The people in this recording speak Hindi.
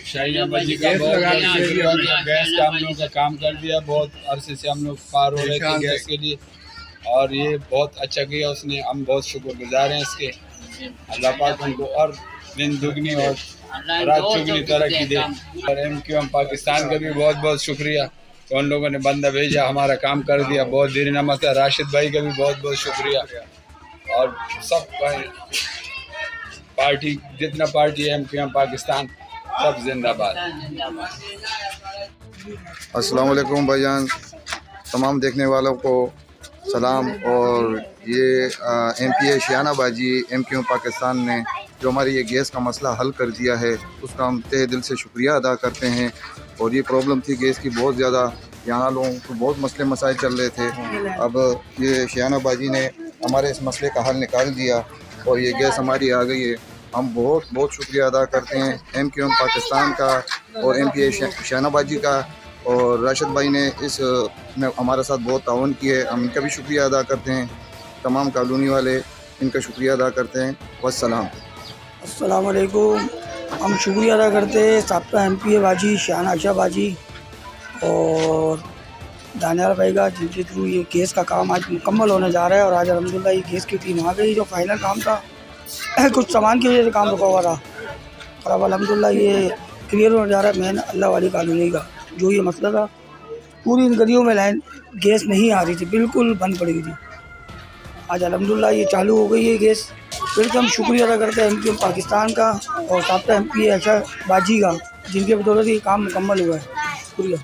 शाहीन बाजी का बहुत शुक्रिया। गैस का हम लोगों का काम कर दिया, बहुत अरसे से हम लोग पार हो रहे थे गैस के लिए, और ये बहुत अच्छा किया उसने। हम बहुत शुक्रगुजार हैं इसके। अल्लाह पाक उनको और दिन दुगनी और रात चुगनी तरक्की दे। और MQM पाकिस्तान का भी बहुत बहुत शुक्रिया, तो उन लोगों ने बंदा भेजा, हमारा काम कर दिया, बहुत देर नमत है। राशिद भाई का भी बहुत बहुत शुक्रिया, और सब पार्टी जितना पार्टी है MQM पाकिस्तान, सब जिंदाबाद। अस्सलाम वालेकुम भाईजान, तमाम देखने वालों को सलाम। और ये MPA शाहीन बाजी MQM पाकिस्तान ने जो हमारी ये गैस का मसला हल कर दिया है, उसका हम तहे दिल से शुक्रिया अदा करते हैं। और ये प्रॉब्लम थी गैस की बहुत ज़्यादा, यहाँ लोगों को बहुत मसले मसाइल चल रहे थे। अब ये शाहीन बाजी ने हमारे इस मसले का हल निकाल दिया और ये गैस हमारी आ गई है। हम बहुत बहुत शुक्रिया अदा करते हैं MQM पाकिस्तान का और MPA शाहीन बाजी का। और राशिद भाई ने इस में हमारे साथ बहुत ताउन किया है, हम इनका भी शुक्रिया अदा करते हैं। तमाम कॉलोनी वाले इनका शुक्रिया अदा करते हैं। वस्सलाम। अस्सलाम वालेकुम। हम शुक्रिया अदा करते हैं साबका MPA बाजी शाहीन आशा बाजी और दानियाल भाई का, जिनके थ्रू ये गैस का काम आज मुकम्मल होने जा रहा है। और आज अल्हम्दुलिल्लाह ये गैस की टीम आ गई। जो फाइनल काम था कुछ सामान की वजह से काम रुका हुआ था, और अब अल्हम्दुलिल्लाह ये क्लियर होने जा रहा है। मेन अल्लाह वाली कॉलोनी का जो ये मसला था, पूरी इन गलियों में लाइन गैस नहीं आ रही थी, बिल्कुल बंद पड़ी थी। आज अल्हम्दुलिल्लाह ये चालू हो गई है गैस। फिर हम शुक्रिया अदा करते हैं MQM पाकिस्तान का और साबका MPA आशा बाजी का, जिनके बदौलत ये काम मुकम्मल हुआ है। शुक्रिया।